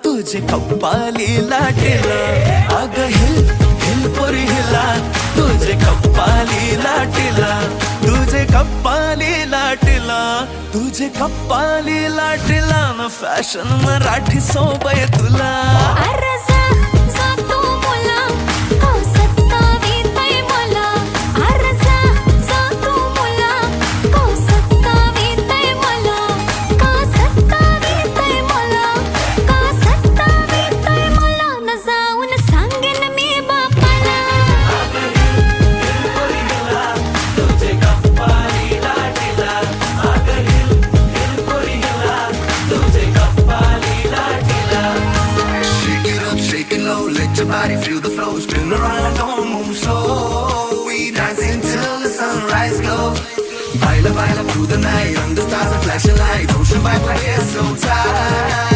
तुझे कप्पाली लाटेला अग हिल हिल पोरी हिला तुझे कप्पाली लाटेला तुझे कप्पाली लाटेला तुझे कप्पाली लाटेला न फॅशन मराठी सोबय तुला Let your body feel the flow. Spin around, don't move slow. We dancing till the sunrise glow. Baila, baila through the night. Under stars and flashing lights. Ocean vibe like it's so tight.